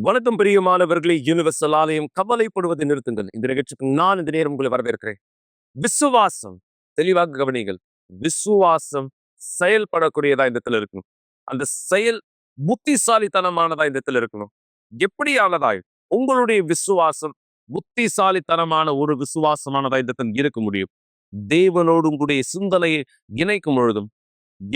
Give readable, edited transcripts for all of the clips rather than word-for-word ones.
வணக்கம் பிரியமானவர்களே, யூனிவர்சல் ஆலயம் கவலைப்படுவதை நிறுத்துங்கள். இந்த நிகழ்ச்சிக்கு நான் இந்த நேரம் உங்களை வரவேற்கிறேன். விசுவாசம், தெளிவாக கவனிங்கள். விசுவாசம் செயல்படக்கூடியதா இந்த இடத்துல இருக்கணும். அந்த செயல் புத்திசாலித்தனமானதா இந்த இடத்துல இருக்கணும். எப்படியானதாய் உங்களுடைய விசுவாசம் புத்திசாலித்தனமான ஒரு விசுவாசமானதா இந்த இடத்துல இருக்க முடியும்? தேவனோடு உங்களுடைய சிந்தனையை இணைக்கும் பொழுதும்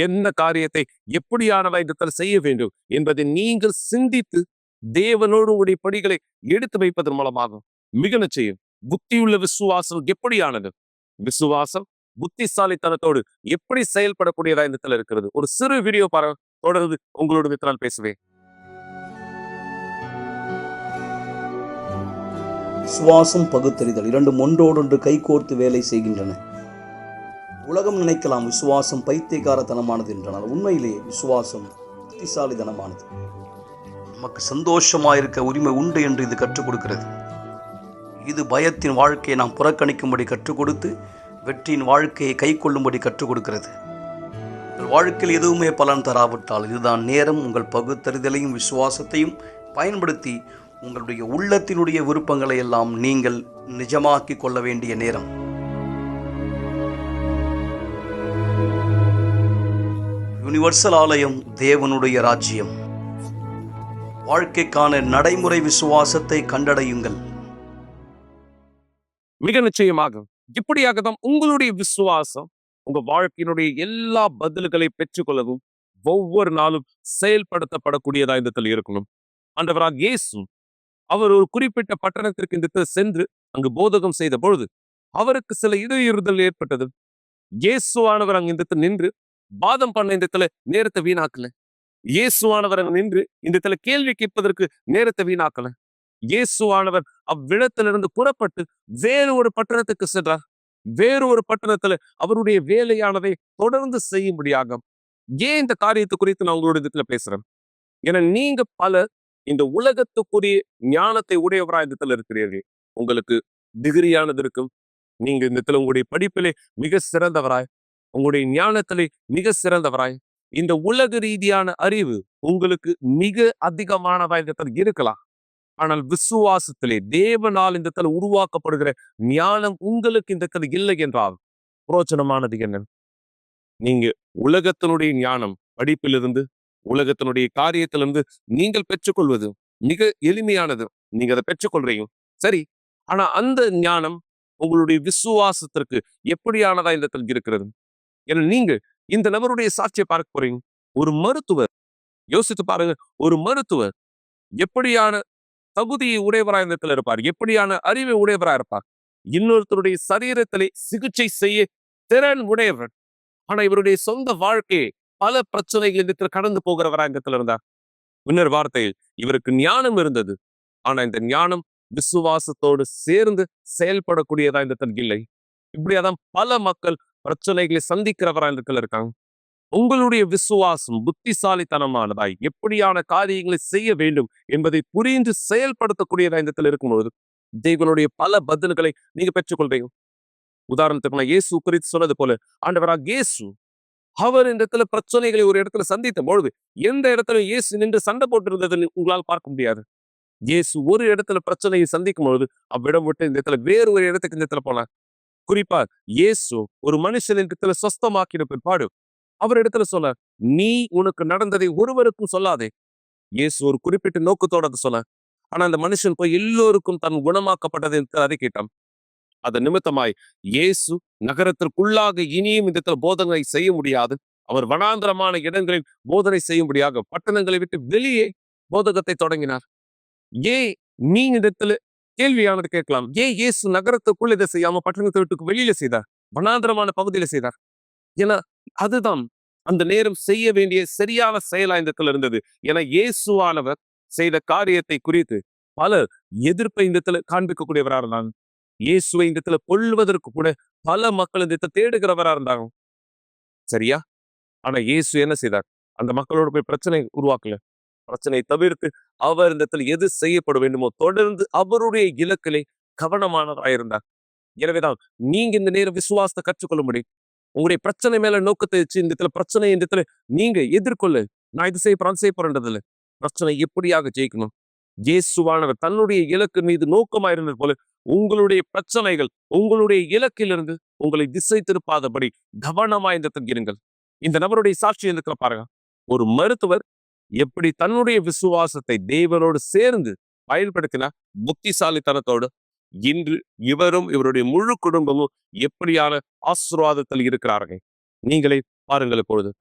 என்ன காரியத்தை எப்படியானதா இந்த இடத்துல செய்ய வேண்டும் என்பதை நீங்கள் சிந்தித்து தேவனோடு உடைய படிகளை எடுத்து வைப்பதன் மூலமாக மிக நிச்சயம் புத்தியுள்ள விசுவாசம் எப்படியானது, விசுவாசம் புத்திசாலித்தனத்தோடு எப்படி செயல்படக்கூடியதா இந்த இடத்துல இருக்கிறது. ஒரு சிறு வீடியோ தொடர்ந்து உங்களோட வித்தனால் பேசுவேன். விசுவாசம் பகுத்தறிதல் இரண்டும் ஒன்றோடொன்று கைகோர்த்து வேலை செய்கின்றன. உலகம் நினைக்கலாம் விசுவாசம் பைத்தியக்காரத்தனமானது என்றால் உண்மையிலேயே விசுவாசம் புத்திசாலித்தனமானது. நமக்கு சந்தோஷமாயிருக்க உரிமை உண்டு என்று இது கற்றுக் கொடுக்கிறது. இது பயத்தின் வாழ்க்கையை நாம் புறக்கணிக்கும்படி கற்றுக் கொடுத்து வெற்றியின் வாழ்க்கையை கை கொள்ளும்படி கற்றுக் கொடுக்கிறது. உங்கள் வாழ்க்கையில் எதுவுமே பலன் தராவிட்டால் இதுதான் நேரம். உங்கள் பகுத்தறிதலையும் விசுவாசத்தையும் பயன்படுத்தி உங்களுடைய உள்ளத்தினுடைய விருப்பங்களை எல்லாம் நீங்கள் நிஜமாக்கி கொள்ள வேண்டிய நேரம். யுனிவர்சல் ஆலயம் தேவனுடைய ராஜ்யம். வாழ்க்கைக்கான நடைமுறை விசுவாசத்தை கண்டடையுங்கள். மிக நிச்சயமாக இப்படியாக தான் உங்களுடைய விசுவாசம் உங்க வாழ்க்கையினுடைய எல்லா பதில்களை பெற்றுக்கொள்ளவும் ஒவ்வொரு நாளும் செயல்படுத்தப்படக்கூடியதா இந்த இருக்கணும். ஆண்டவராக இயேசு அவர் ஒரு குறிப்பிட்ட பட்டணத்திற்கு இந்த சென்று அங்கு போதகம் செய்த பொழுது அவருக்கு சில இடையூறுதல் ஏற்பட்டது. இயேசுவானவர் அங்கு இந்த நின்று வாதம் பண்ண இந்த நேரத்தை வீணாக்கல. இயேசுவானவர் நின்று இந்த கேள்வி கேட்பதற்கு நேரத்தை வீணாக்கல. இயேசுவானவர் அவ்விடத்திலிருந்து புறப்பட்டு வேறு ஒரு பட்டணத்துக்கு சென்றார். வேறு ஒரு பட்டணத்துல அவருடைய வேலையானதை தொடர்ந்து செய்யும்படியாக. ஏன் இந்த காரியத்தை குறித்து நான் உங்களோட இடத்துல பேசுறேன்? ஏன்னா நீங்க பல இந்த உலகத்துக்குரிய ஞானத்தை உடையவரா இந்த இருக்கிறீர்கள். உங்களுக்கு டிகிரியானது இருக்கும். நீங்க இந்த உங்களுடைய படிப்பிலே மிக சிறந்தவராய், உங்களுடைய ஞானத்திலே மிக சிறந்தவராய், இந்த உலக ரீதியான அறிவு உங்களுக்கு மிக அதிகமானதா இந்த இருக்கலாம். ஆனால் விசுவாசத்திலே தேவனால் இந்த உருவாக்கப்படுகிற ஞானம் உங்களுக்கு இந்த இல்லை என்றால் புரோச்சனமானது என்ன? நீங்க உலகத்தினுடைய ஞானம் படிப்பிலிருந்து உலகத்தினுடைய காரியத்திலிருந்து நீங்கள் பெற்றுக்கொள்வது மிக எளிமையானது. நீங்க அதை பெற்றுக்கொள்றீங்க சரி. ஆனா அந்த ஞானம் உங்களுடைய விசுவாசத்திற்கு எப்படியானதா இந்த இருக்கிறது? ஏன்னா நீங்க இந்த நபருடைய சாட்சியை பார்க்க போறீங்க. ஒரு மருத்துவர், யோசித்து பாருங்க, ஒரு மருத்துவர் எப்படியான தகுதியை உடையவராக இந்த இருப்பார், எப்படியான அறிவை உடையவராக இருப்பார். இன்னொருத்தருடைய சரீரத்திலே சிகிச்சை செய்ய திறன் உடையவர். ஆனா இவருடைய சொந்த வாழ்க்கையை பல பிரச்சனைகள் இந்த கடந்து போகிறவரா இந்த இருந்தார். இன்னொரு வார்த்தையில் இவருக்கு ஞானம் இருந்தது. ஆனா இந்த ஞானம் விசுவாசத்தோடு சேர்ந்து செயல்படக்கூடியதா இந்த இல்லை. இப்படியாதான் பல மக்கள் பிரச்சனைகளை சந்திக்கிறவரா இந்த இருக்காங்க. உங்களுடைய விசுவாசம் புத்திசாலித்தனமானதாய் எப்படியான காரியங்களை செய்ய வேண்டும் என்பதை புரிந்து செயல்படுத்தக்கூடியதா இந்த இருக்கும்போது தேவனுடைய பல பதில்களை நீங்க பெற்றுக்கொள்றீங்க. உதாரணத்துக்கு நான் இயேசு குறித்து சொன்னது போல, ஆண்டவராக இயேசு அவர் இந்த பிரச்சனைகளை ஒரு இடத்துல சந்தித்த பொழுது எந்த இடத்துல இயேசு நின்று சண்டை போட்டிருந்தது உங்களால் பார்க்க முடியாது. இயேசு ஒரு இடத்துல பிரச்சனையை சந்திக்கும் பொழுது அவ்விடம் விட்டு இந்த வேறு ஒரு இடத்துக்கு இந்த போனார். குறிப்பா இயேசு ஒரு மனுஷனின் சொஸ்தமாக்கின பிற்பாடு அவர் இடத்துல சொன்ன, நீ உனக்கு நடந்ததை ஒருவருக்கும் சொல்லாதே. இயேசு ஒரு குறிப்பிட்ட நோக்கத்தோட அதை சொன்ன. ஆனா அந்த மனுஷன் போய் எல்லோருக்கும் தன் குணமாக்கப்பட்டதை அதை கேட்டான். அதன் நிமித்தமாய் இயேசு நகரத்திற்குள்ளாக இனியும் இந்த போதனை செய்ய முடியாது. அவர் வனாந்திரமான இடங்களில் போதனை செய்யும்படியாக பட்டணங்களை விட்டு வெளியே போதகத்தை தொடங்கினார். ஏன் நீ இடத்துல கேள்வியானது கேட்கலாம், ஏன் இயேசு நகரத்துக்குள் இதை செய்யாம பட்டணத்தை விட்டு வெளியில செய்தார், வனாந்திரமான பகுதியில செய்தார்? ஏன்னா அதுதான் அந்த நேரம் செய்ய வேண்டிய சரியான செயலா இந்த இருந்தது. ஏன்னா இயேசுவானவர் செய்த காரியத்தை குறித்து பலர் எதிர்ப்பை இந்த காண்பிக்கக்கூடியவரா இருந்தாங்க. இயேசுவை இந்த கொள்வதற்கு கூட பல மக்கள் இந்த தேடுகிறவரா இருந்தாங்க. சரியா? ஆனா இயேசு என்ன செய்தார்? அந்த மக்களோட போய் பிரச்சனை உருவாக்கல. பிரச்சனையை தவிர்த்து அவர் இந்த எது செய்யப்பட வேண்டுமோ தொடர்ந்து அவருடைய இலக்கிலே கவனமானவராயிருந்தார். எனவேதான் நீங்க இந்த நேரம் விசுவாசத்தை கற்றுக்கொள்ள முடியும். உங்களுடைய பிரச்சனை மேல நோக்கத்தை வச்சு இந்த பிரச்சனை இந்த நீங்க எதிர்கொள்ள, நான் இது செய்ய போறேன் செய்ய போறேன்றதுல பிரச்சனை எப்படியாக ஜெயிக்கணும், இயேசுவானவர் தன்னுடைய இலக்கு மீது நோக்கமாயிருந்தது போல உங்களுடைய பிரச்சனைகள் உங்களுடைய இலக்கிலிருந்து உங்களை திசை திருப்பாதபடி கவனமாய் இந்த இருங்கள். இந்த நபருடைய சாட்சி இருக்கிற பாருங்க. ஒரு மருத்துவர் எப்படி தன்னுடைய விசுவாசத்தை தேவனோடு சேர்ந்து பயன்படுத்தின புத்திசாலித்தனத்தோடு இன்று இவரும் இவருடைய முழு குடும்பமும் எப்படியான ஆசீர்வாதத்தில் இருக்கிறார்கள். நீங்களே பாருங்கள் இப்பொழுது.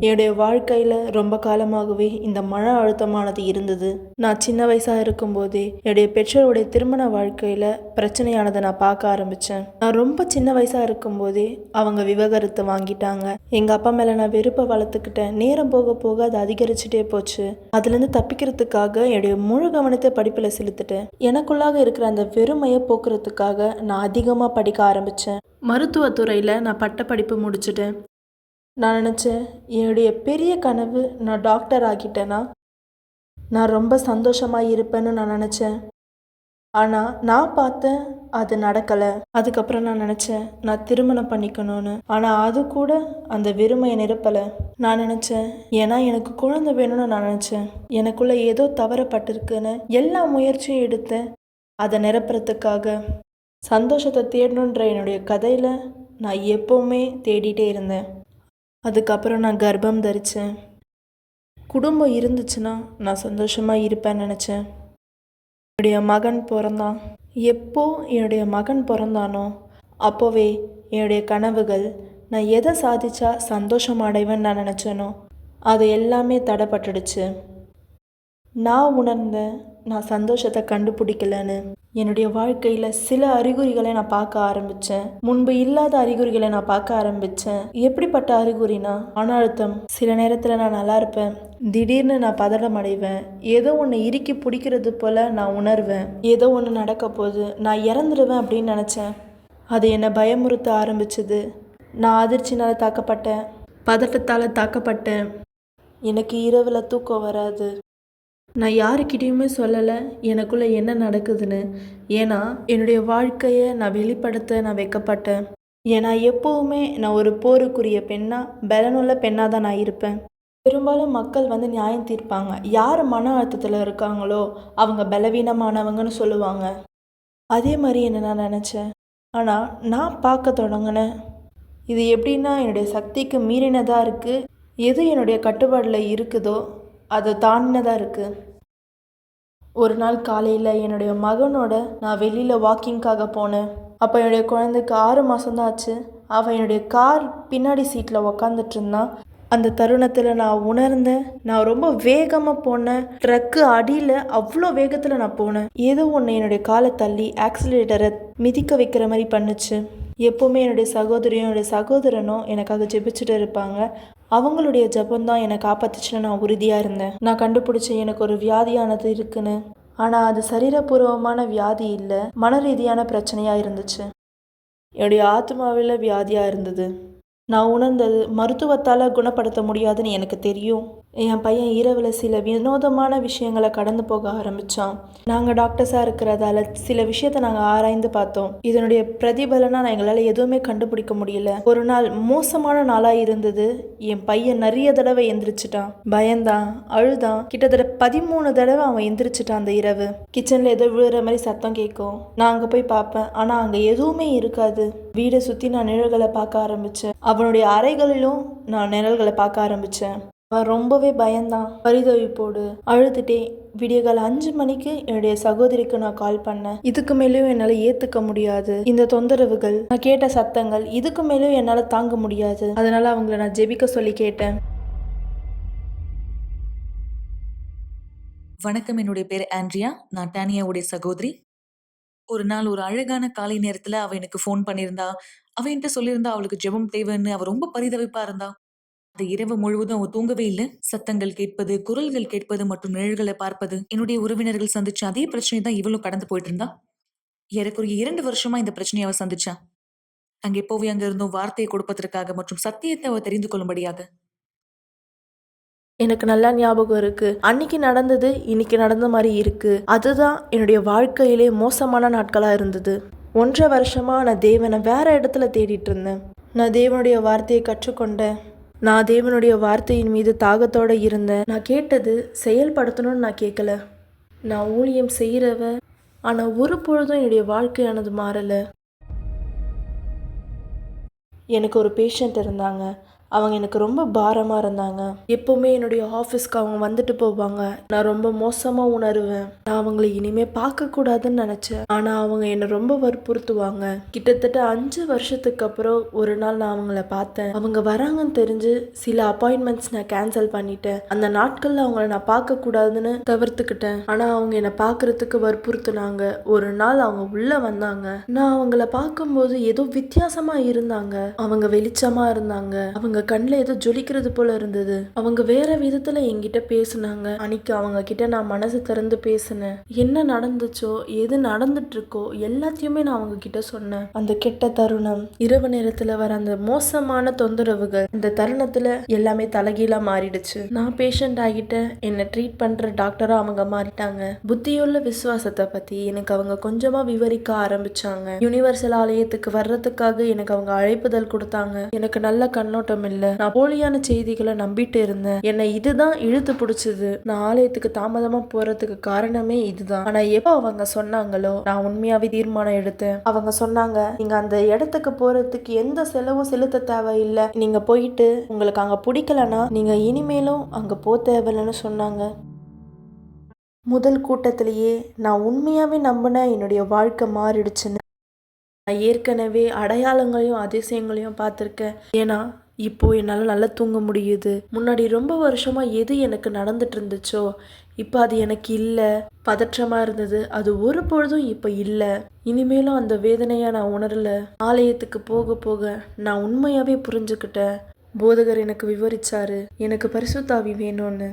என்னுடைய வாழ்க்கையில் ரொம்ப காலமாகவே இந்த மன அழுத்தமானது இருந்தது. நான் சின்ன வயசாக இருக்கும்போதே என்னுடைய பெற்றோருடைய திருமண வாழ்க்கையில் பிரச்சனையானதை நான் பார்க்க ஆரம்பித்தேன். நான் ரொம்ப சின்ன வயசாக இருக்கும்போதே அவங்க விவாகரத்து வாங்கிட்டாங்க. எங்கள் அப்பா மேலே நான் வெறுப்பை வளர்த்துக்கிட்டேன். நேரம் போக போக அது அதிகரிச்சுட்டே போச்சு. அதுலேருந்து தப்பிக்கிறதுக்காக என்னுடைய முழு கவனத்தை படிப்பில் செலுத்திட்டேன். எனக்குள்ளாக இருக்கிற அந்த வெறுமையை போக்குறதுக்காக நான் அதிகமாக படிக்க ஆரம்பித்தேன். மருத்துவத்துறையில் நான் பட்டப்படிப்பு முடிச்சிட்டேன். நான் நினச்சேன், என்னுடைய பெரிய கனவு நான் டாக்டர் ஆகிட்டேன்னா நான் ரொம்ப சந்தோஷமாக இருப்பேன்னு நான் நினச்சேன். ஆனால் நான் பார்த்தேன் அது நடக்கலை. அதுக்கப்புறம் நான் நினச்சேன் நான் திருமணம் பண்ணிக்கணும்னு. ஆனால் அது கூட அந்த வெறுமையை நிரப்பலை. நான் நினச்சேன் ஏன்னா எனக்கு குழந்தை வேணும்னு நான் நினச்சேன். எனக்குள்ளே ஏதோ தவறப்பட்டிருக்குன்னு எல்லா முயற்சியும் எடுத்தேன் அதை நிரப்புறதுக்காக. சந்தோஷத்தை தேடணுன்ற என்னுடைய கதையில் நான் எப்போவுமே தேடிட்டே இருந்தேன். அதுக்கப்புறம் நான் கர்ப்பம் தரித்தேன். குடும்பம் இருந்துச்சுன்னா நான் சந்தோஷமாக இருப்பேன்னு நினச்சேன். என்னுடைய மகன் பிறந்தான். எப்போ என்னுடைய மகன் பிறந்தானோ அப்போவே என்னுடைய கனவுகள், நான் எதை சாதிச்சா சந்தோஷம் அடைவேன்னு நான் நினச்சேனோ அது எல்லாமே தடைப்பட்டுடுச்சு. நான் உணர்ந்தேன் நான் சந்தோஷத்தை கண்டுபிடிக்கலன்னு. என்னுடைய வாழ்க்கையில் சில அறிகுறிகளை நான் பார்க்க ஆரம்பித்தேன். முன்பு இல்லாத அறிகுறிகளை நான் பார்க்க ஆரம்பித்தேன். எப்படிப்பட்ட அறிகுறினா, மன அழுத்தம். சில நேரத்தில் நான் நல்லா இருப்பேன், திடீர்னு நான் பதட்டம் அடைவேன். ஏதோ ஒன்று இறுக்கி பிடிக்கிறது போல் நான் உணர்வேன். ஏதோ ஒன்று நடக்க போகுது, நான் இறந்துடுவேன் அப்படின்னு நினச்சேன். அது என்னை பயமுறுத்த ஆரம்பிச்சுது. நான் அதிர்ச்சினால் தாக்கப்பட்டேன், பதட்டத்தால் தாக்கப்பட்டேன். எனக்கு இரவில் தூக்கம் வராது. நான் யாருக்கிட்டேயுமே சொல்லலை எனக்குள்ளே என்ன நடக்குதுன்னு. ஏன்னா என்னுடைய வாழ்க்கையை நான் வெளிப்படுத்த நான் வைக்கப்பட்டேன். ஏன்னா எப்போவுமே நான் ஒரு போருக்குரிய பெண்ணாக, பலனுள்ள பெண்ணாக தான் நான் இருப்பேன். பெரும்பாலும் மக்கள் வந்து நியாயம் தீர்ப்பாங்க. யார் மன அழுத்தத்தில் இருக்காங்களோ அவங்க பலவீனமானவங்கன்னு சொல்லுவாங்க. அதே மாதிரி என்ன நான் நினச்சேன். ஆனால் நான் பார்க்க தொடங்கினேன், இது எப்படின்னா என்னுடைய சக்திக்கு மீறினதாக இருக்குது. எது என்னுடைய கட்டுப்பாடில் இருக்குதோ அதை தாண்டினதாக இருக்குது. ஒரு நாள் காலையில் என்னுடைய மகனோட நான் வெளியில் வாக்கிங்காக போனேன். அப்போ என்னுடைய குழந்தைக்கு 6 மாதம்தான் ஆச்சு. அவன் என்னுடைய கார் பின்னாடி சீட்டில் உக்காந்துட்டு இருந்தான். அந்த தருணத்தில் நான் உணர்ந்தேன், நான் ரொம்ப வேகமாக போனேன். ட்ரக்கு அடியில் அவ்வளோ வேகத்தில் நான் போனேன். ஏதோ ஒன்று என்னுடைய காலை தள்ளி ஆக்சிலேட்டரை மிதிக்க வைக்கிற மாதிரி பண்ணுச்சு. எப்போவுமே என்னுடைய சகோதரியும் என்னுடைய சகோதரனும் எனக்காக ஜெபிச்சுட்டு இருப்பாங்க. அவங்களுடைய ஜெபந்தான் என்னை காப்பாற்றுச்சுன்னு நான் உறுதியாக இருந்தேன். நான் கண்டுபிடிச்சேன் எனக்கு ஒரு வியாதியானது இருக்குன்னு. ஆனால் அது சரீரபூர்வமான வியாதி இல்லை, மன ரீதியான பிரச்சனையாக இருந்துச்சு. என்னுடைய ஆத்மாவில் வியாதியாக இருந்தது. நான் உணர்ந்தது மருத்துவத்தால் குணப்படுத்த முடியாதுன்னு எனக்கு தெரியும். என் பையன் இரவில் சில வினோதமான விஷயங்களை கடந்து போக ஆரம்பித்தான். நாங்கள் டாக்டர்ஸாக இருக்கிறதால சில விஷயத்தை நாங்கள் ஆராய்ந்து பார்த்தோம். இதனுடைய பிரதிபலனாக எங்களால் எதுவுமே கண்டுபிடிக்க முடியல. ஒரு நாள் மோசமான நாளாக இருந்தது. என் பையன் நிறைய தடவை எந்திரிச்சிட்டான், பயந்தான், அழுதான். கிட்டத்தட்ட 13 தடவை அவன் எந்திரிச்சிட்டான். அந்த இரவு கிச்சனில் ஏதோ விழுற மாதிரி சத்தம் கேட்கும். நான் அங்கே போய் பார்ப்பேன், ஆனால் அங்கே எதுவுமே இருக்காது. வீடை சுற்றி நான் நிழல்களை பார்க்க ஆரம்பித்தேன். அவனுடைய அறைகளிலும் நான் நிழல்களை பார்க்க ஆரம்பித்தேன். அவன் ரொம்பவே பயந்தான், பரிதவிப்போடு அழுதுட்டே. விடியகால 5 மணிக்கு என்னுடைய சகோதரிக்கு நான் கால் பண்ணேன். இதுக்கு மேலேயும் என்னால் ஏற்றுக்க முடியாது இந்த தொந்தரவுகள், நான் கேட்ட சத்தங்கள், இதுக்கு மேலேயும் என்னால் தாங்க முடியாது. அதனால அவங்கள நான் ஜெபிக்க சொல்லி கேட்டேன். வணக்கம், என்னுடைய பேர் ஆண்ட்ரியா. நான் டானியாவுடைய சகோதரி. ஒரு நாள் ஒரு அழகான காலை நேரத்துல அவ எனக்கு ஃபோன் பண்ணியிருந்தா. அவ என்கிட்ட சொல்லியிருந்தா அவளுக்கு ஜெபம் தேவைன்னு. அவ ரொம்ப பரிதவிப்பா இருந்தா. அந்த இரவு முழுவதும் அவ தூங்கவே இல்லை. சத்தங்கள் கேட்பது, குரல்கள் கேட்பது மற்றும் நிழல்களை பார்ப்பது. என்னுடைய உறவினர்கள் சந்திச்ச அதே பிரச்சனை தான் இவளும் கடந்து போயிட்டு இருந்தா. ஏறக்குறைய 2 வருஷமா இந்த பிரச்சனையை அவ சந்திச்சா. அங்கே போய் அங்க இருந்தும் வார்த்தையை கொடுப்பதற்காக மற்றும் சத்தியத்தை அவ தெரிந்து கொள்ளும்படியாக. எனக்கு நல்லா ஞாபகம் இருக்கு. அன்னைக்கு நடந்தது இன்னைக்கு நடந்த மாதிரி இருக்கு. அதுதான் என்னுடைய வாழ்க்கையிலே மோசமான நாட்களாக இருந்தது. 1.5 வருஷமா நான் தேவனை வேற இடத்துல தேடிட்டு இருந்தேன். நான் தேவனுடைய வார்த்தையை கற்றுக்கொண்டேன். நான் தேவனுடைய வார்த்தையின் மீது தாகத்தோட இருந்தேன். நான் கேட்டது செயல்படுத்தணும்னு நான் கேட்கல. நான் ஊழியம் செய்கிறவ, ஆனால் ஒரு பொழுதும் என்னுடைய வாழ்க்கையானது மாறலை. எனக்கு ஒரு பேஷண்ட் இருந்தாங்க. அவங்க எனக்கு ரொம்ப பாரமாக இருந்தாங்க. எப்போவுமே என்னுடைய ஆஃபீஸ்க்கு அவங்க வந்துட்டு போவாங்க. நான் ரொம்ப மோசமாக உணருவேன். நான் அவங்களை இனிமேல் பார்க்கக்கூடாதுன்னு நினச்சேன். ஆனால் அவங்க என்னை ரொம்ப வற்புறுத்துவாங்க. கிட்டத்தட்ட 5 வருஷத்துக்கு அப்புறம் ஒரு நாள் நான் அவங்கள பார்த்தேன். அவங்க வராங்கன்னு தெரிஞ்சு சில அப்பாயின்மெண்ட்ஸ் நான் கேன்சல் பண்ணிட்டேன். அந்த நாட்களில் அவங்கள நான் பார்க்கக்கூடாதுன்னு தவிர்த்துக்கிட்டேன். ஆனால் அவங்க என்னை பார்க்கறதுக்கு வற்புறுத்துனாங்க. ஒரு நாள் அவங்க உள்ளே வந்தாங்க. நான் அவங்கள பார்க்கும்போது ஏதோ வித்தியாசமாக இருந்தாங்க. அவங்க வெளிச்சமாக இருந்தாங்க. அவங்க கண்ணில் ஏதோ ஜொலிக்கிறது போல இருந்தது. அவங்க வேற விதத்துல என்கிட்ட பேசுனாங்க. அன்னைக்கு அவங்க கிட்ட நான் மனசு திறந்து பேசினேன். என்ன நடந்துச்சோ, எது நடந்துட்டு இருக்கோ எல்லாத்தையுமே நான் அவங்க கிட்ட சொன்னேன். அந்த கெட்ட தருணம், இரவு நேரத்துல வர அந்த மோசமான தொந்தரவுகள், அந்த தருணத்துல எல்லாமே தலைகீழா மாறிடுச்சு. நான் பேஷண்ட் ஆகிட்டேன். என்னை ட்ரீட் பண்ற டாக்டரா அவங்க மாறிட்டாங்க. புத்தியுள்ள விசுவாசத்தை பத்தி எனக்கு அவங்க கொஞ்சமா விவரிக்க ஆரம்பிச்சாங்க. யுனிவர்சல் ஆலயத்துக்கு வர்றதுக்காக எனக்கு அவங்க அழைப்புதல் கொடுத்தாங்க. எனக்கு நல்ல கண்ணோட்டம் இல்ல. நான் போலியான செய்திகளை நம்பிட்டு இருந்தேன். என்னை இதுதான் இழுத்து பிடிச்சது. நான் ஆலயத்துக்கு தாமதமா போறதுக்கு காரணமே இதுதான். ஆனா எப்போ அவங்க சொன்னாங்களோ, நான் உண்மையாவே தீர்மானம் எடுத்தேன். அவங்க சொன்னாங்க, நீங்க அந்த இடத்துக்கு போறதுக்கு எந்த செலவும் செலுத்த தேவையில்லை. நீங்க போயிட்டு உங்களுக்கு அங்க பிடிக்கலன்னா நீங்க இனிமேலும் அங்க போ தேவையில்லைன்னு சொன்னாங்க. முதல் கூட்டத்திலேயே நான் உண்மையாவே நம்பினேன் என்னுடைய வாழ்க்கை மாறிடுச்சுன்னு. நான் ஏற்கனவே அடையாளங்களையும் அதிசயங்களையும் பார்த்துருக்கேன். ஏன்னா இப்போ என்னால் நல்லா தூங்க முடியுது. முன்னாடி ரொம்ப வருஷமா எது எனக்கு நடந்துட்டு இருந்துச்சோ இப்போ அது எனக்கு இல்லை. பதற்றமா இருந்தது, அது ஒரு பொழுதும் இப்போ இல்லை. இனிமேலும் அந்த வேதனையா நான் உணரல. ஆலயத்துக்கு போக போக நான் உண்மையாவே புரிஞ்சுக்கிட்டேன். போதகர் எனக்கு விவரிச்சாரு, எனக்கு பரிசுத்த ஆவி வேணும்னு.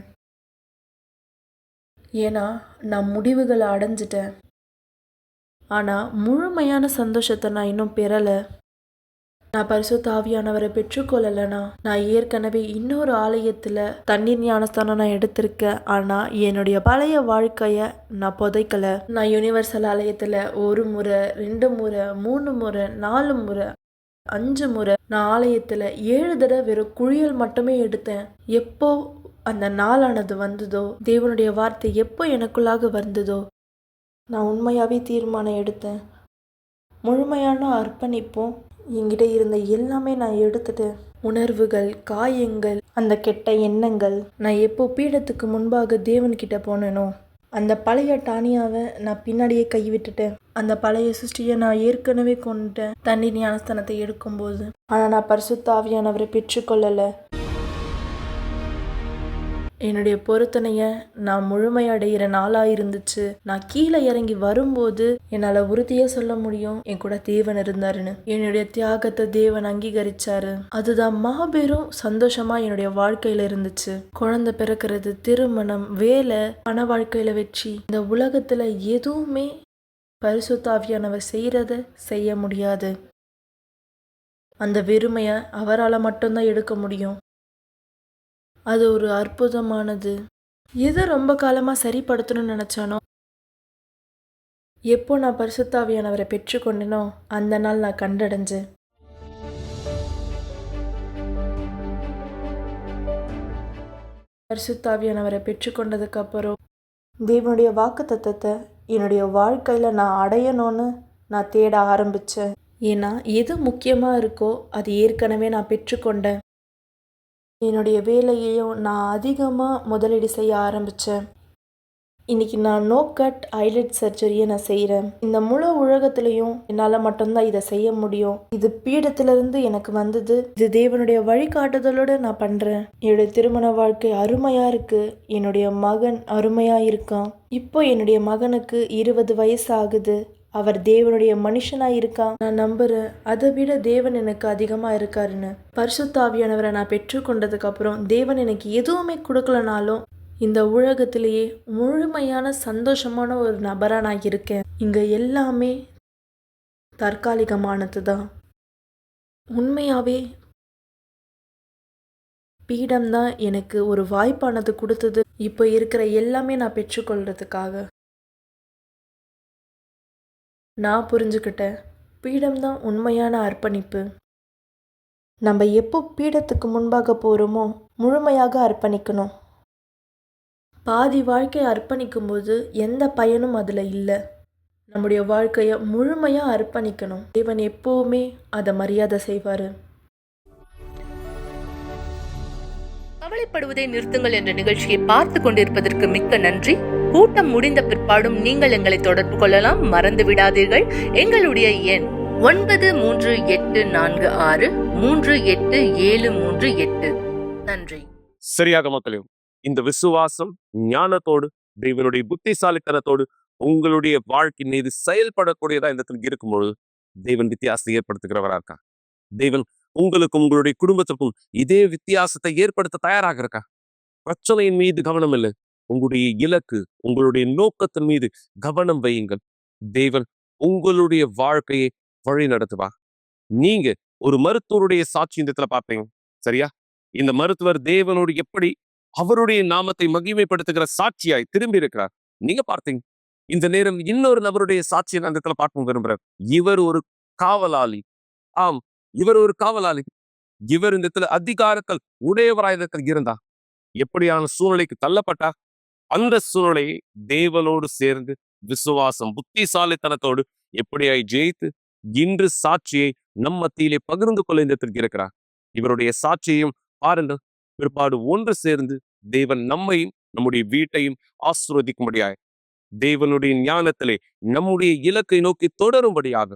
ஏன்னா நான் முடிவுகளை அடைஞ்சிட்டேன். ஆனால் முழுமையான சந்தோஷத்தை நான் இன்னும் பெறலை. நான் பரிசுத்த ஆவியானவரை பெற்றுக்கொள்ளலைனா, நான் ஏற்கனவே இன்னொரு ஆலயத்தில் தண்ணீர் ஞானஸ்தானம் நான் எடுத்திருக்கேன். ஆனால் என்னுடைய பழைய வாழ்க்கையை நான் புதைக்கலை. நான் யுனிவர்சல் ஆலயத்தில் 1 முறை, 2 முறை, 3 முறை, 4 முறை, 5 முறை நான் ஆலயத்தில் 7 தடவை வெறும் குழியல் மட்டுமே எடுத்தேன். எப்போ அந்த நாளானது வந்ததோ, தேவனுடைய வார்த்தை எப்போ எனக்குள்ளாக வந்ததோ, நான் உண்மையாகவே தீர்மானம் எடுத்தேன். முழுமையான அர்ப்பணிப்பும் என்கிட்ட இருந்த எல்லாமே நான் எடுத்துட்டேன். உணர்வுகள், காயங்கள், அந்த கெட்ட எண்ணங்கள், நான் எப்போ பீடத்துக்கு முன்பாக தேவன்கிட்ட போனேனோ அந்த பழைய டானியாவை நான் பின்னாடியே கைவிட்டுட்டேன். அந்த பழைய சிருஷ்டியை நான் ஏற்கனவே கொண்டுட்டேன் தண்ணீர் ஞானஸ்தானத்தை எடுக்கும்போது. ஆனால் நான் பரிசுத்த ஆவியானவரை பெற்றுக்கொள்ளலை. என்னுடைய பொருத்தனையை நான் முழுமையடைகிற நாளாக இருந்துச்சு. நான் கீழே இறங்கி வரும்போது என்னால் உறுதியாக சொல்ல முடியும், என் கூட தேவன் இருந்தாருன்னு. என்னுடைய தியாகத்தை தேவன் அங்கீகரிச்சாரு. அதுதான் மாபெரும் சந்தோஷமா என்னுடைய வாழ்க்கையில இருந்துச்சு. குழந்தை பிறக்கிறது, திருமணம், வேலை, பண வாழ்க்கையில வெற்றி, இந்த உலகத்துல எதுவுமே பரிசுத்த ஆவியானவர் செய்யறத செய்ய முடியாது. அந்த வெறுமையை அவரால் மட்டும்தான் எடுக்க முடியும். அது ஒரு அற்புதமானது. எதை ரொம்ப காலமாக சரிப்படுத்தணும்னு நினச்சானோ, எப்போ நான் பரிசுத்த ஆவியானவரை பெற்றுக்கொண்டேனோ அந்த நாள் நான் கண்டடைஞ்சேன். பரிசுத்த ஆவியானவரை பெற்றுக்கொண்டதுக்கு அப்புறம் தேவனுடைய வாக்குத்தத்தத்தை என்னுடைய வாழ்க்கையில் நான் அடையணும்னு நான் தேட ஆரம்பித்தேன். ஏன்னா எது முக்கியமாக இருக்கோ அது ஏற்கனவே நான் பெற்றுக்கொண்டேன். என்னுடைய வேலையையும் நான் அதிகமாக முதலீடு செய்ய ஆரம்பித்தேன். இன்றைக்கி நான் நோ கட் ஐலட் சர்ஜரியை நான் செய்கிறேன். இந்த முழு உலகத்துலேயும் என்னால் மட்டும்தான் இதை செய்ய முடியும். இது பீடத்திலிருந்து எனக்கு வந்தது. இது தேவனுடைய வழிகாட்டுதலோடு நான் பண்ணுறேன். என்னுடைய திருமண வாழ்க்கை அருமையாக இருக்குது. என்னுடைய மகன் அருமையாக இருக்கான். இப்போ என்னுடைய மகனுக்கு 20 வயசு ஆகுது. அவர் தேவனுடைய மனுஷனாக இருக்கான். நான் நம்புகிறேன் அதை விட தேவன் எனக்கு அதிகமாக இருக்காருன்னு. பரிசுத்த ஆவியானவரை நான் பெற்றுக்கொண்டதுக்கு அப்புறம் தேவன் எனக்கு எதுவுமே கொடுக்கலனாலும் இந்த உலகத்திலேயே முழுமையான சந்தோஷமான ஒரு நபராக நான் இருக்கேன். இங்கே எல்லாமே தற்காலிகமானது தான். உண்மையாகவே பீடம்தான் எனக்கு ஒரு வாய்ப்பானது கொடுத்தது. இப்போ இருக்கிற எல்லாமே நான் பெற்றுக்கொள்றதுக்காக. நான் புரிஞ்சுக்கிட்டேன், பீடம்தான் உண்மையான அர்ப்பணிப்பு. நம்ம எப்போ பீடத்துக்கு முன்பாக போகிறோமோ முழுமையாக அர்ப்பணிக்கணும். பாதி வாழ்க்கையை அர்ப்பணிக்கும்போது எந்த பயனும் அதில் இல்லை. நம்முடைய வாழ்க்கையை முழுமையாக அர்ப்பணிக்கணும். தேவன் எப்போவுமே அதை மரியாதை செய்வார். கவலைப்படுவதை நிறுத்துங்கள் என்ற நிகழ்ச்சியை பார்த்து கொண்டிருப்பதற்கு மிக்க நன்றி. கூட்டம் முடிந்த பிற்பாடும் நீங்கள் எங்களை தொடர்பு கொள்ளலாம். மறந்து விடாதீர்கள், எங்களுடைய எண் 9346383738. நன்றி. சரியாக மக்களே, இந்த விசுவாசம் ஞானத்தோடு தேவனுடைய புத்திசாலித்தனத்தோடு உங்களுடைய வாழ்க்கை மீது செயல்படக்கூடியதா இந்த இடத்துல இருக்கும்போது தேவன் வித்தியாசத்தை ஏற்படுத்துகிறவரா இருக்கா. தேவன் உங்களுக்கும் உங்களுடைய குடும்பத்துக்கும் இதே வித்தியாசத்தை ஏற்படுத்த தயாராக இருக்கா. பிரச்சனையின் மீது கவனம் இல்லை, உங்களுடைய இலக்கு, உங்களுடைய நோக்கத்தின் மீது கவனம் வையுங்கள். தேவன் உங்களுடைய வாழ்க்கையை வழி நடத்துவா. நீங்க ஒரு மருத்துவருடைய சாட்சி இந்த இடத்துல பார்த்தீங்க, சரியா? இந்த மருத்துவர் தேவனோடு எப்படி அவருடைய நாமத்தை மகிமைப்படுத்துகிற சாட்சியாய் திரும்பி இருக்கிறார். நீங்க பார்த்தீங்க. இந்த நேரம் இன்னொரு நபருடைய சாட்சியை நான் இந்த இடத்துல பார்க்க விரும்புறேன். இவர் ஒரு காவலாளி. ஆம், இவர் ஒரு காவலாளி. இவர் இந்த இடத்துல அதிகாரத்தில் உடையவராயத்தில் இருந்தா எப்படியான சூழ்நிலைக்கு தள்ளப்பட்டா அந்த சூழ்நிலையை தேவனோடு சேர்ந்து விசுவாசம் புத்திசாலித்தனத்தோடு எப்படியாய் ஜெயித்து இன்று சாட்சியை நம் மத்தியிலே பகிர்ந்து கொள்ள இந்த இடத்திற்கு இருக்கிறார். இவருடைய சாட்சியையும் பாருங்கள். பிற்பாடு ஒன்று சேர்ந்து தேவன் நம்மையும் நம்முடைய வீட்டையும் ஆசீர்வதிக்கும்படியாய் தேவனுடைய ஞானத்திலே நம்முடைய இலக்கை நோக்கி தொடரும்படியாக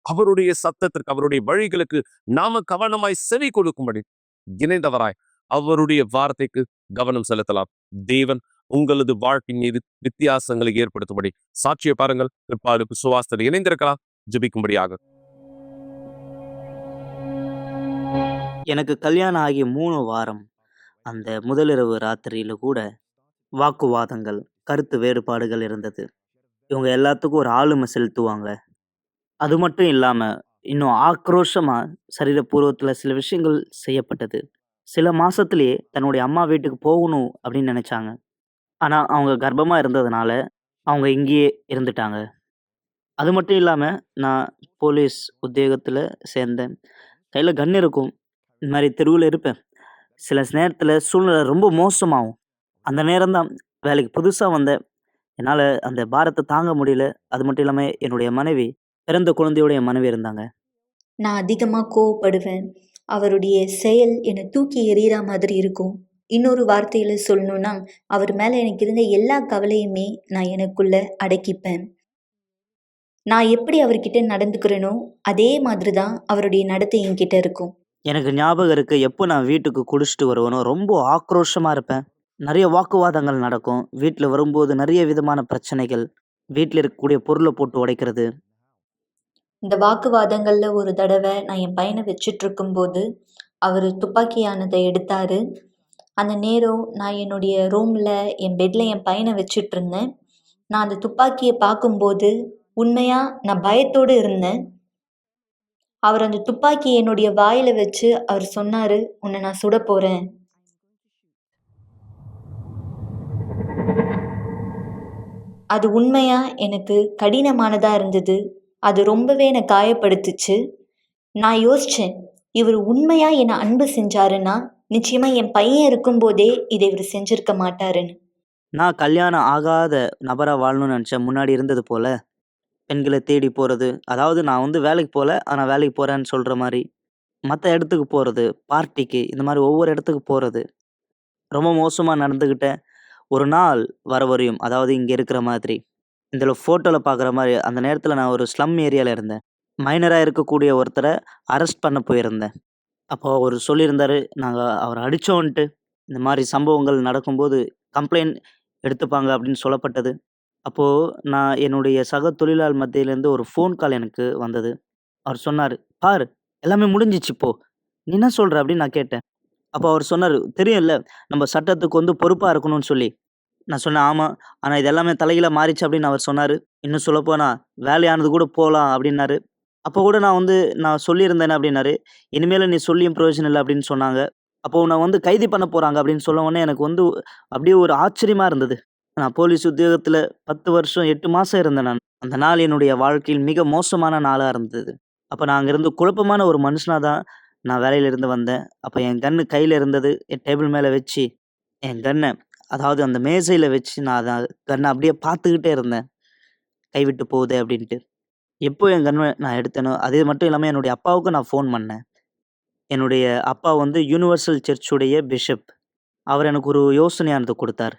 அவருடைய சத்தத்திற்கு அவருடைய வழிகளுக்கு நாம கவனமாய் செவி கொடுக்கும்படி இணைந்தவராய் அவருடைய வார்த்தைக்கு கவனம் செலுத்தலாம். தேவன் உங்களது வாழ்க்கை மீது வித்தியாசங்களை ஏற்படுத்தும்படி சாட்சியை பாருங்கள். பிற்பாடு விசுவாசத்தில் இணைந்திருக்கலாம். ஜெபிக்கும்படியாக. எனக்கு கல்யாணம் ஆகி 3 வாரம். அந்த முதலிரவு ராத்திரியில கூட வாக்குவாதங்கள், கருத்து வேறுபாடுகள் இருந்தது. இவங்க எல்லாத்துக்கும் ஒரு ஆளுமை செலுத்துவாங்க. அது மட்டும் இல்லாம இன்னும் ஆக்ரோஷமா சரீரபூர்வத்துல சில விஷயங்கள் செய்யப்பட்டது. சில மாசத்திலேயே தன்னுடைய அம்மா வீட்டுக்கு போகணும் அப்படின்னு நினைச்சாங்க. ஆனா அவங்க கர்ப்பமா இருந்ததுனால அவங்க இங்கேயே இருந்துட்டாங்க. அது மட்டும் இல்லாம நான் போலீஸ் உத்தியோகத்துல சேர்ந்தேன். கையில கன் இருக்கும். இந்த மாதிரி தெருவில் இருப்பேன். சில நேரத்தில் சூழ்நிலை ரொம்ப மோசமாகும். அந்த நேரம் தான் வேலைக்கு புதுசாக வந்தேன். என்னால் அந்த பாரத்தை தாங்க முடியல. அது மட்டும் இல்லாமல் என்னுடைய மனைவி, பிறந்த குழந்தையோடைய மனைவி இருந்தாங்க. நான் அதிகமாக கோவப்படுவேன். அவருடைய செயல் என்னை தூக்கி எறிகிற மாதிரி இருக்கும். இன்னொரு வார்த்தையில் சொல்லணுன்னா, அவர் மேலே எனக்கு இருந்த எல்லா கவலையுமே நான் எனக்குள்ள அடக்கிப்பேன். நான் எப்படி அவர்கிட்ட நடந்துக்கிறேனோ அதே மாதிரி தான் அவருடைய நடத்தை என்கிட்ட இருக்கும். எனக்கு ஞாபகம் இருக்கு, எப்போ நான் வீட்டுக்கு குடிச்சிட்டு வருவேனோ ரொம்ப ஆக்ரோஷமாக இருப்பேன். நிறைய வாக்குவாதங்கள் நடக்கும். வீட்டில் வரும்போது நிறைய விதமான பிரச்சனைகள், வீட்டில் இருக்கக்கூடிய பொருளை போட்டு உடைக்கிறது. இந்த வாக்குவாதங்களில் ஒரு தடவை நான் என் பையனை வச்சுட்டு இருக்கும்போது அவர் துப்பாக்கியானதை எடுத்தார். அந்த நேரம் நான் என்னுடைய ரூமில் என் பெட்டில் என் பையனை வச்சுட்டு இருந்தேன். நான் அந்த துப்பாக்கியை பார்க்கும்போது உண்மையாக நான் பயத்தோடு இருந்தேன். அவர் அந்த துப்பாக்கி என்னுடைய வாயில் வச்சு அவர் சொன்னார், உன்னை நான் சுட போகிறேன். அது உண்மையாக எனக்கு கடினமானதாக இருந்தது. அது ரொம்பவே என்னை காயப்படுத்துச்சு. நான் யோசித்தேன், இவர் உண்மையாக என்னை அன்பு செஞ்சாருன்னா நிச்சயமாக என் பையன் இருக்கும்போதே இதை இவர் செஞ்சுருக்க மாட்டாருன்னு. நான் கல்யாணம் ஆகாத நபராக வாழணும்னு நினச்சேன். முன்னாடி இருந்தது போல் பெண்களை தேடி போகிறது, அதாவது நான் வேலைக்கு போகல ஆனால் வேலைக்கு போகிறேன்னு சொல்கிற மாதிரி, மற்ற இடத்துக்கு போகிறது, பார்ட்டிக்கு, இந்த மாதிரி ஒவ்வொரு இடத்துக்கு போகிறது, ரொம்ப மோசமாக நடந்துக்கிட்டேன். ஒரு நாள் வர வரையும், அதாவது இங்கே இருக்கிற மாதிரி இதில் ஃபோட்டோவில் பார்க்குற மாதிரி, அந்த நேரத்தில் நான் ஒரு ஸ்லம் ஏரியாவில் இருந்தேன். மைனராக இருக்கக்கூடிய ஒருத்தரை அரெஸ்ட் பண்ண போயிருந்தேன். அப்போது அவர் சொல்லியிருந்தார், நாங்கள் அவரை அடித்தோன்ட்டு இந்த மாதிரி சம்பவங்கள் நடக்கும்போது கம்ப்ளைண்ட் எடுத்துப்பாங்க அப்படின்னு சொல்லப்பட்டது. அப்போது நான் என்னுடைய சக தொழிலாளர் மத்தியிலேருந்து ஒரு ஃபோன் கால் எனக்கு வந்தது. அவர் சொன்னார், பார் எல்லாமே முடிஞ்சிச்சு இப்போ, நீ என்ன சொல்கிற அப்படின்னு நான் கேட்டேன். அப்போ அவர் சொன்னார், தெரியும்ல நம்ம சட்டத்துக்கு பொறுப்பாக இருக்கணும்னு சொல்லி. நான் சொன்னேன், ஆமாம், ஆனால் இது எல்லாமே தலைகீழ மாறிச்சு அப்படின்னு அவர் சொன்னார். இன்னும் சொல்லப்போனால் வேலையானது கூட போகலாம் அப்படின்னாரு. அப்போ கூட நான் சொல்லியிருந்தேன் அப்படின்னாரு, இனிமேல் நீ சொல்லியும் பிரயோஜனம் இல்லை அப்படின்னு சொன்னாங்க. அப்போது நான் கைது பண்ண போகிறாங்க அப்படின்னு சொல்ல உடனே எனக்கு அப்படியே ஒரு ஆச்சரியமாக இருந்தது. நான் போலீஸ் உத்தியோகத்தில் 10 வருஷம் 8 மாதம் இருந்தேன் நான். அந்த நாள் என்னுடைய வாழ்க்கையில் மிக மோசமான நாளாக இருந்தது. அப்போ நான் அங்கேருந்து குழப்பமான ஒரு மனுஷனாக தான் நான் வேலையிலிருந்து வந்தேன். அப்ப என் கன்னு கையில இருந்தது. என் டேபிள் மேல வச்சு, என் கன்ன அதாவது அந்த மேசையில வச்சு நான் கன்ன அப்படியே பார்த்துக்கிட்டே இருந்தேன். கைவிட்டு போகுதே அப்படின்ட்டு. எப்போ என் கன்ன நான் எடுத்தேனோ, அது மட்டும் இல்லாம என்னுடைய அப்பாவுக்கு நான் ஃபோன் பண்ணேன். என்னுடைய அப்பா வந்து யுனிவர்சல் சர்ச்சுடைய பிஷப். அவர் எனக்கு ஒரு யோசனையானது குடுத்தார்.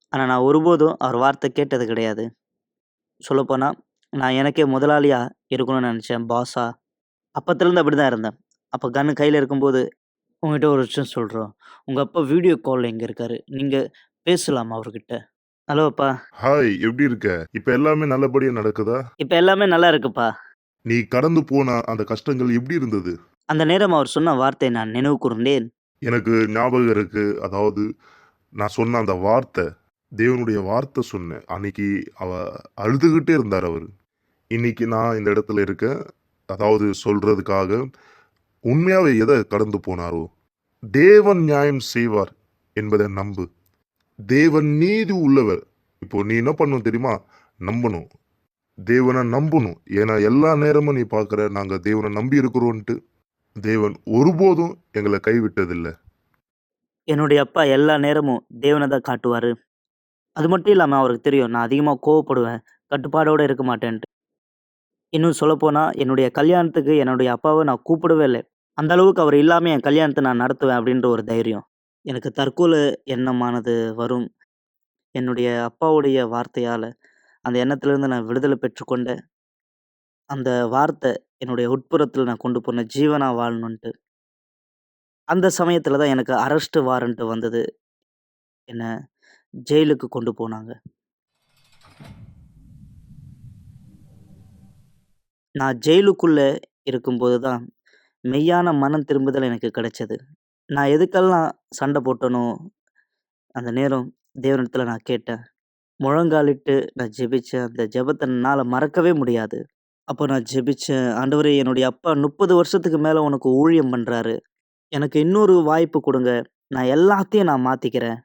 ஆனா நான் ஒருபோதும் அவர் வார்த்தை கேட்டது கிடையாது. சொல்லப்போனா, நான் எனக்கே முதலாளியா இருக்கணும்னு நெனச்சேன். பாஸா. அப்பத்துலருந்து அப்படிதான் இருந்தேன். அப்ப கன்னு கையில இருக்கும்போது, "உன்கிட்ட ஒரு விஷயம் சொல்றோம். உங்க அப்பா வீடியோ கால்ல இங்க இருக்காரு. நீங்க பேசலாமா அவர்கிட்ட?" "ஹலோ அப்பா. ஹாய், எப்படி இருக்க? இப்ப எல்லாமே நல்லபடியா நடக்குதா? இப்ப எல்லாமே நல்லா இருக்குப்பா." நீ கடந்து போன அந்த கஷ்டங்கள் எப்படி இருந்தது? அந்த நேரம் அவர் சொன்ன வார்த்தை நான் நினைவு கூர்ந்தேன். எனக்கு ஞாபகம் இருக்கு. அதாவது நான் சொன்ன அந்த வார்த்தை, தேவனுடைய வார்த்தை சொன்னேன். அன்னைக்கு அழுதுகிட்டே இருந்தார் அவரு. இன்னைக்கு நான் இந்த இடத்துல இருக்கேன். அதாவது சொல்றதுக்காக உண்மையாவே எதை கடந்து போனாரோ, தேவன் நியாயம் செய்வார் என்பதை நம்பு. தேவன் நீதி உள்ளவர். இப்போ நீ என்ன பண்ணணும் தெரியுமா? நம்பணும். தேவனை நம்பணும். ஏன்னா எல்லா நேரமும் நீ பார்க்குற நாங்கள் தேவனை நம்பி இருக்கிறோன்ட்டு. தேவன் ஒருபோதும் எங்களை கைவிட்டதில்லை. என்னுடைய அப்பா எல்லா நேரமும் தேவன தான் காட்டுவாரு. அது மட்டும் இல்லாம அவருக்கு தெரியும் நான் அதிகமா கோவப்படுவேன். கட்டுப்பாடோட இருக்க மாட்டேன்ட்டு. இன்னும் சொல்லப்போனா, என்னுடைய கல்யாணத்துக்கு என்னுடைய அப்பாவ நான் கூப்பிடவே இல்ல. அந்த அளவுக்கு அவர் இல்லாம என் கல்யாணத்த நான் நடத்துவேன் அப்படின்ற ஒரு தைரியம். எனக்கு தற்கொலை எண்ணமானது வரும். என்னுடைய அப்பாவுடைய வார்த்தையால, அந்த எண்ணத்திலிருந்து நான் விடுதலை பெற்றுக்கொண்டேன். அந்த வார்த்தை என்னுடைய உட்புறத்தில நான் கொண்டு போனேன். ஜீவனா வாழணுன்ட்டு. அந்த சமயத்தில தான் எனக்கு அரெஸ்ட் வாரண்ட் வந்தது. என்ன ஜெயிலுக்கு கொண்டு போனாங்க. நான் ஜெயிலுக்குள்ள இருக்கும்போது தான், மெய்யான மனம் திரும்புதல் எனக்கு கிடைச்சது. நான் எதுக்கெல்லாம் சண்டை போட்டேனோ, அந்த நேரம் தேவனிடத்துல நான் கேட்டேன். முழங்காலிட்டு நான் ஜெபிச்ச அந்த ஜெபத்த என்னால மறக்கவே முடியாது. அப்போ நான் ஜெபிச்சேன், "ஆண்டவரே என்னுடைய அப்பா 30 வருஷத்துக்கு மேல உனக்கு ஊழியம் பண்றாரு. எனக்கு இன்னொரு வாய்ப்பு குடுங்க. நான் எல்லாத்தையும் நான் மாத்திக்கிறேன்."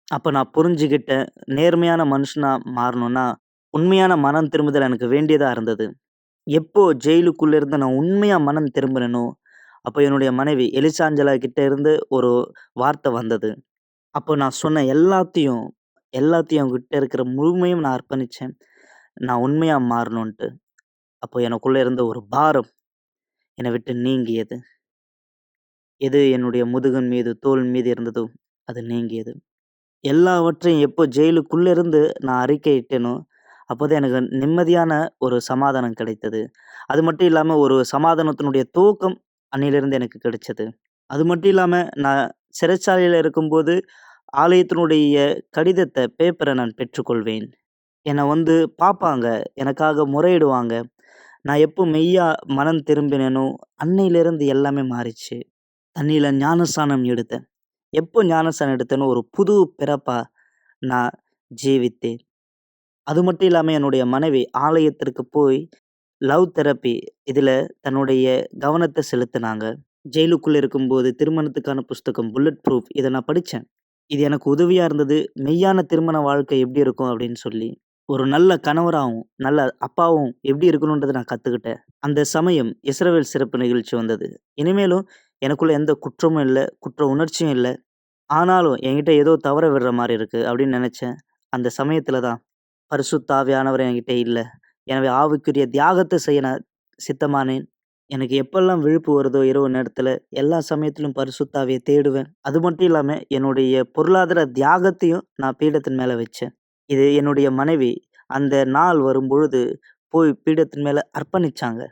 அப்ப நான் புரிஞ்சுகிட்டேன், நேர்மையான மனுஷனா மாறணும்னா, உண்மையான மனம் திரும்புதல் எனக்கு வேண்டியதா இருந்தது. எப்போ ஜெயிலுக்குள்ள இருந்து நான் உண்மையா மனம் திரும்புனேனோ, அப்ப என்னுடைய மனைவி எலிசாஞ்சலா கிட்ட இருந்து ஒரு வார்த்தை வந்தது. அப்போ நான் சொன்ன எல்லாத்தையும் எல்லாத்தையும் அவங்ககிட்ட இருக்கிற முழுமையும் நான் அர்ப்பணிச்சேன். நான் உண்மையா மாறணுன்ட்டு. அப்போ எனக்குள்ள இருந்த ஒரு பாரம் என்னை விட்டு நீங்கியது. எது என்னுடைய முதுகின் மீது, தோள் மீது இருந்ததோ, அது நீங்கியது. எல்லாவற்றையும் எப்போ ஜெயிலுக்குள்ள இருந்து நான் அறிக்கையிட்டேனோ, அப்போதான் எனக்கு நிம்மதியான ஒரு சமாதானம் கிடைத்தது. அது மட்டும் இல்லாம ஒரு சமாதானத்தினுடைய துவக்கம் அன்னையிலிருந்து எனக்கு கிடைச்சது. அது மட்டும் இல்லாம நான் சிறைச்சாலையில இருக்கும்போது, ஆலயத்தினுடைய பேப்பர நான் பெற்றுக்கொள்வேன். என்ன வந்து பாப்பாங்க. எனக்காக முறையிடுவாங்க. நான் எப்போ மெய்யா மனம் திரும்பினேனோ, அன்னையிலிருந்து எல்லாமே மாறிச்சு. தண்ணீல ஞானஸ்நானம் எடுத்தேன். எப்போ ஞானஸ்நானம் எடுத்தேனோ, ஒரு புது பிறப்பா நான் ஜீவித்தேன். அது மட்டும் இல்லாம என்னுடைய மனைவி ஆலயத்திற்கு போய் லவ் தெரப்பி இதுல தன்னுடைய கவனத்த செலுத்துனாங்க. ஜெயிலுக்குள்ள இருக்கும்போது திருமணத்துக்கான புஸ்தகம் புல்லட் ப்ரூஃப் இத நான் படிச்சேன். இது எனக்கு உதவியா இருந்தது. மெய்யான திருமண வாழ்க்கை எப்படி இருக்கும் அப்படின்னு சொல்லி. ஒரு நல்ல கணவராவும், நல்ல அப்பாவும் எப்படி இருக்கணுன்றத நான் கத்துக்கிட்டேன். அந்த சமயம் இஸ்ரவேல் சிறப்பு நிகழ்ச்சி வந்தது. இனிமேலும் எனக்குள்ள எந்த குற்றமும் இல்ல, குற்ற உணர்ச்சியும் இல்ல. ஆனாலும் என்கிட்ட ஏதோ தவற விடுற மாரி இருக்கு அப்படின்னு நெனச்சேன். அந்த சமயத்துல தான் பரிசுத்த ஆவியானவர் என்கிட்ட இல்ல. எனவே ஆவிக்குரிய தியாகத்த செய்ய நான் சித்தமானேன். எனக்கு எப்பல்லாம் விழிப்பு வருதோ இரவு நேரத்துல, எல்லா சமயத்திலும் பரிசுத்த ஆவிய தேடுவேன். அது மட்டும் இல்லாம என்னுடைய பொருளாதார தியாகத்தையும் நான் பீடத்தின் மேல வச்சேன். இது என்னுடைய மனைவி அந்த நாள் வரும்பொழுது போய் பீடத்தின் மேல அர்ப்பணிச்சாங்க.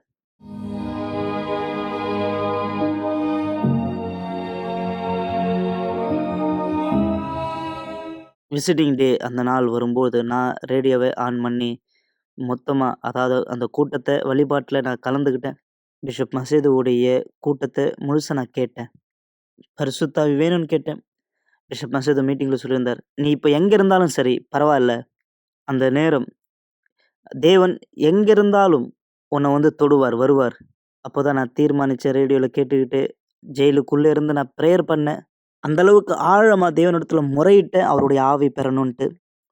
விசிட்டிங் டே அந்த நாள் வரும்போது நான் ரேடியோவை ஆன் பண்ணி மொத்தமா அதாவது அந்த கூட்டத்த வழிபாட்டுல நான் கலந்துக்கிட்டேன். பிஷப் மசீதுவுடைய கூட்டத்த முழுசா நான் கேட்டேன். பரிசுத்த ஆவி வேணும்னு கேட்டேன். பிஷப் மசீது மீட்டிங்ல சொல்லியிருந்தார். "நீ இப்ப எங்க இருந்தாலும் சரி பரவால்ல. அந்த நேரம் தேவன் எங்க இருந்தாலும் உன்னை வந்து தொடுவார், வருவார்." அப்போதான் நான் தீர்மானிச்சேன் ரேடியோல கேட்டுக்கிட்டு ஜெயிலுக்குள்ள இருந்து நான் பிரேயர் பண்ணேன். அந்த அளவுக்கு ஆழமா தேவனிடத்துல முறையிட்டேன் அவருடைய ஆவி பெறணுன்ட்டு.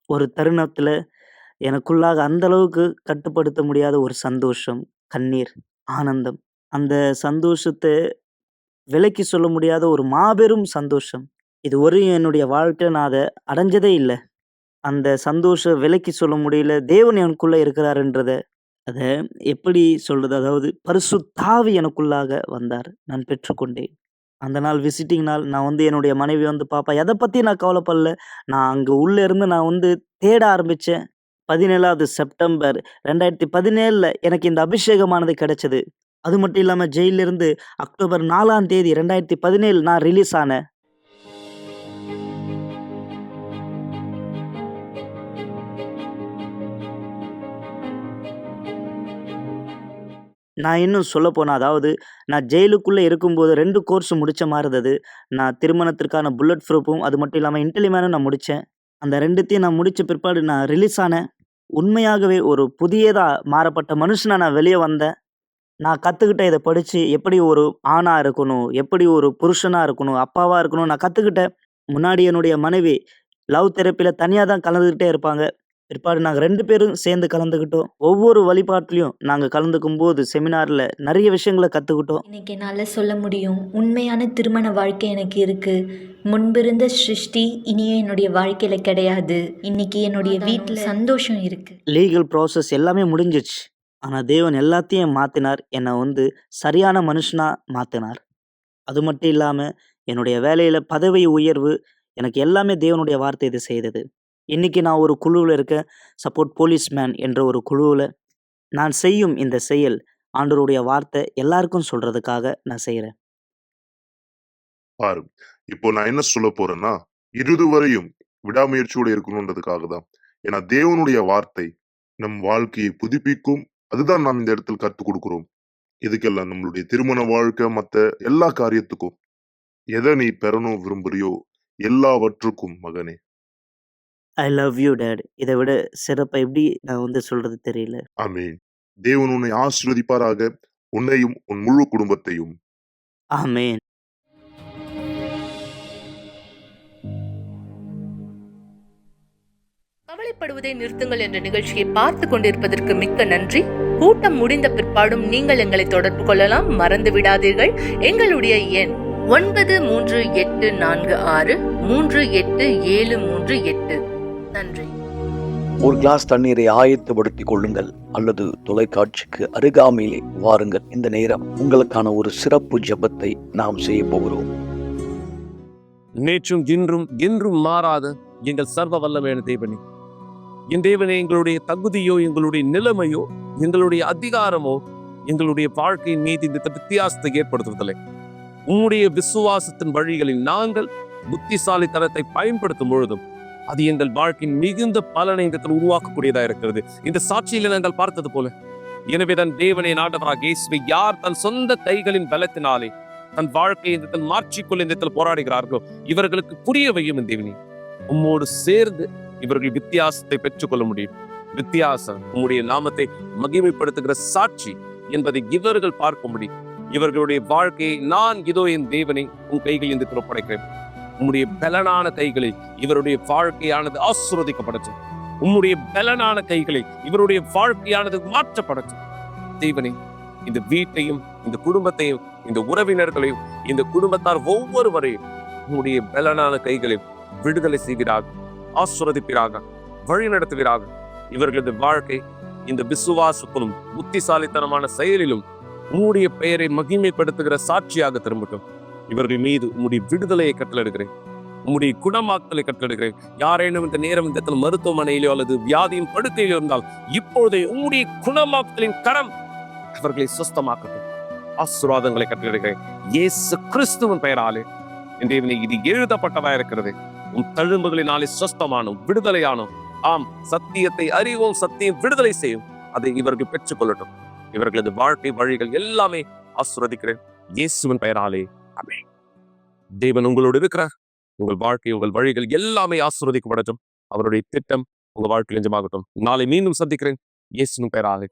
ஒரு தருணத்துல எனக்குள்ளாக அந்த அளவுக்கு கட்டுப்படுத்த முடியாத ஒரு சந்தோஷம், கண்ணீர், ஆனந்தம். அந்த சந்தோஷத்த விலைக்கு சொல்ல முடியாத ஒரு மாபெரும் சந்தோஷம். இது ஒரு என்னுடைய வாழ்க்கையில நான் அத அடைஞ்சதே இல்ல. அந்த சந்தோஷம் விலைக்கு சொல்ல முடியல. தேவன் எனக்குள்ள இருக்கிறாருன்றத, அத எப்படி சொல்றது? அதாவது பரிசுத்த ஆவி எனக்குள்ளாக வந்தார். நான் பெற்றுக்கொண்டேன். அந்த நாள் விசிட்டிங் நாள் நான் வந்து என்னுடைய மனைவி வந்து பாப்பா எத பத்தியும் நான் கவலைப்படல. நான் அங்க உள்ள இருந்து நான் வந்து தேட ஆரம்பிச்சேன். 17வது செப்டம்பர் 2017ல எனக்கு இந்த அபிஷேகமானது கிடைச்சது. அது மட்டும் இல்லாம ஜெயில்ல இருந்து அக்டோபர் 4ஆம் தேதி 2017 நான் ரிலீஸ் ஆனேன். நான் இன்னும் சொல்லப்போனா, அதாவது நான் ஜெயிலுக்குள்ள இருக்கும்போது 2 கோர்ஸ் முடிச்ச மாரி இருந்தது. நான் திருமணத்திற்கான புல்லட் ப்ரூஃப்பும், அது மட்டும் இல்லாம இன்டெலிமேனும் நான் முடிச்சேன். அந்த 2த்தையும் நான் முடிச்ச பிற்பாடு நான் ரிலீஸ் ஆனேன். உண்மையாகவே ஒரு புதியதா மாறப்பட்ட மனுஷனா நான் வெளிய வந்தேன். நான் கத்துக்கிட்ட இத படிச்சு எப்படி ஒரு ஆணா இருக்கணும், எப்படி ஒரு புருஷனா இருக்கணும், அப்பாவா இருக்கணும் நான் கத்துக்கிட்டேன். முன்னாடி என்னுடைய மனைவி லவ் தெரப்பில தனியா தான் கலந்துக்கிட்டே இருப்பாங்க. பிற்பாடு நாங்க 2 பேரும் சேர்ந்து கலந்துக்கிட்டோம். ஒவ்வொரு வழிபாட்டிலயும் நாங்க கலந்துக்கும்போது செமினார்ல நெறைய விஷயங்கள கத்துக்கிட்டோம். இன்னைக்கு என்னால் சொல்ல முடியும், உண்மையான திருமண வாழ்க்கை எனக்கு இருக்கு. முன்பிருந்த சிருஷ்டி இனியும் என்னுடைய வாழ்க்கையில கிடையாது. இன்னைக்கு என்னுடைய வீட்டில் சந்தோஷம் இருக்கு. லீகல் ப்ராசஸ் எல்லாமே முடிஞ்சிருச்சு. ஆனா தேவன் எல்லாத்தையும் மாத்தினார். என்ன வந்து சரியான மனுஷனா மாத்தினார். அது மட்டும் இல்லாம என்னுடைய வேலையில பதவி உயர்வு எனக்கு எல்லாமே தேவனுடைய வார்த்தை இது செய்தது. இன்னைக்கு நான் ஒரு குழுவுல இருக்கேன். சப்போர்ட் போலீஸ்மேன் என்ற ஒரு குழுவுல. நான் செய்யும் இந்த செயல் ஆண்டவருடைய வார்த்தை எல்லாருக்கும் சொல்றதுக்காக நான் செய்றேன். பாரு, இப்போ நான் என்ன சொல்ல போறேன்னா, இறுதி வரையும் விடாமுயற்சியோட இருக்கணுன்றதுக்காக தான். ஏன்னா தேவனுடைய வார்த்தை நம் வாழ்க்கையை புதுப்பிக்கும். அதுதான் நாம் இந்த இடத்துல கத்துக் கொடுக்கிறோம். இதுக்கெல்லாம் நம்மளுடைய திருமண வாழ்க்கை, மத்த எல்லா காரியத்துக்கும். எதை நீ பெறணும் விரும்புறியோ எல்லாவற்றுக்கும் மகனே. I love you dot. இத விட சிறப்பா எப்படி நான் வந்து சொல்றது தெரியல. ஆமென். தேவன் உன்னை ஆசீர்வதிப்பாராக. உன்னையும் உன் முழு குடும்பத்தையும். ஆமென். கவலைப்படுவதை நிறுத்துங்கள் என்ற நிகழ்ச்சியை பார்த்து கொண்டிருப்பதற்கு மிக்க நன்றி. கூட்டம் முடிந்த பிற்பாடும் நீங்கள் எங்களை தொடர்பு கொள்ளலாம். மறந்து விடாதீர்கள், எங்களுடைய எண் 9346387738. நன்றி. ஒரு கிளாஸ் தண்ணீரை ஆயத்தப்படுத்திக் கொள்ளுங்கள் அல்லது தொலைக்காட்சிக்கு அருகாமையிலே வாருங்கள். இந்த நேரம் உங்களுக்கான ஒரு சிறப்பு ஜெபத்தை நாம் செய்ய போகிறோம். நேற்றும் இன்றும் என்றும் மாறாத எங்கள் சர்வ வல்லமையான தேவனே, என் தேவனே, எங்களுடைய தகுதியோ, எங்களுடைய நிலைமையோ, எங்களுடைய அதிகாரமோ எங்களுடைய வாழ்க்கையின் மீது இந்த வித்தியாசத்தை ஏற்படுத்துவதில்லை. உம்முடைய விசுவாசத்தின் வழிகளில் நாங்கள் புத்திசாலித்தனத்தை பயன்படுத்தும் பொழுதும் அது எங்கள் வாழ்க்கையின் மிகுந்த பலனை உருவாக்கக்கூடியதா இருக்கிறது. இந்த சாட்சியில நாங்கள் பார்த்தது போல. எனவே தன் தேவனே, ஆண்டவராகிய இயேசுவை யார் தன் சொந்த கைகளின் பலத்தினாலே தன் வாழ்க்கையை மாற்றிக்கொள்ள இந்த போராடுகிறார்களோ இவர்களுக்கு புரிய வையும். என் தேவனே, உம்மோடு சேர்ந்து இவர்கள் வித்தியாசத்தை பெற்றுக்கொள்ள முடியும். வித்தியாசம் உம்முடைய நாமத்தை மகிமைப்படுத்துகிற சாட்சி என்பதை இவர்கள் பார்க்க முடியும். இவர்களுடைய வாழ்க்கையை நான் இதோ என் தேவனை உன் கைகளில் இருந்து ஒப்படைக்கிறேன். உம்முடைய பலனான கைகளில் இவருடைய வாழ்க்கையானது ஆசீர்வதிக்கப்படட்டும். உம்முடைய பலனான கைகளில் இவருடைய வாழ்க்கையானது மாற்றப்படட்டும். தேவனே, இந்த வீட்டையும், இந்த குடும்பத்தையும், இந்த உறவினர்களையும், இந்த குடும்பத்தார் ஒவ்வொருவரையும் உம்முடைய பலனான கைகளில் விடுதலை செய்கிறாக, ஆசீர்வதிப்பீராக, வழி நடத்துவீராக. இவர்களது வாழ்க்கை இந்த விசுவாசத்திலும் புத்திசாலித்தனமான செயலிலும் உம்முடைய பெயரை மகிமைப்படுத்துகிற சாட்சியாக திரும்பட்டும். இவர்கள் மீது உம்முடைய விடுதலையை கட்டளையிடுகிறேன். உம்முடைய குணமாக்கலை கட்டளையிடுகிறேன். யாரேனும் இந்த நேரம் இந்த இடத்துல மருத்துவமனையிலோ அல்லது வியாதியின் படுக்கையிலோ இருந்தால் இப்பொழுதே உம்முடைய குணமாக்கலின் கரம் அவர்களை சுஸ்தமாக்கட்டும். ஆசீர்வாதங்களை கட்டளையிடுகிறேன் இயேசு கிறிஸ்துவின் பெயராலே. என் தேவனே, இது எழுதப்பட்டதா இருக்கிறது. உன் தழும்புகளினாலே சுஸ்தமானோம், விடுதலையானோம். ஆம், சத்தியத்தை அறிவோம், சத்தியம் விடுதலை செய்யும். அதை இவர்கள் பெற்றுக்கொள்ளட்டும். இவர்களது வாழ்க்கை வழிகள் எல்லாமே ஆசீர்வதிக்கிறேன் இயேசுவின் பெயராலே. ஆமென். தேவன் உங்களோடு இருக்கிறார். உங்கள் வாழ்க்கை, உங்கள் வழிகள் எல்லாமே ஆசீர்வதிக்கப்படட்டும். அவருடைய திட்டம் உங்க வாழ்க்கையில் நிஜமாகட்டும். நாளை மீண்டும் சந்திக்கிறேன் இயேசுவின் பெயராலே.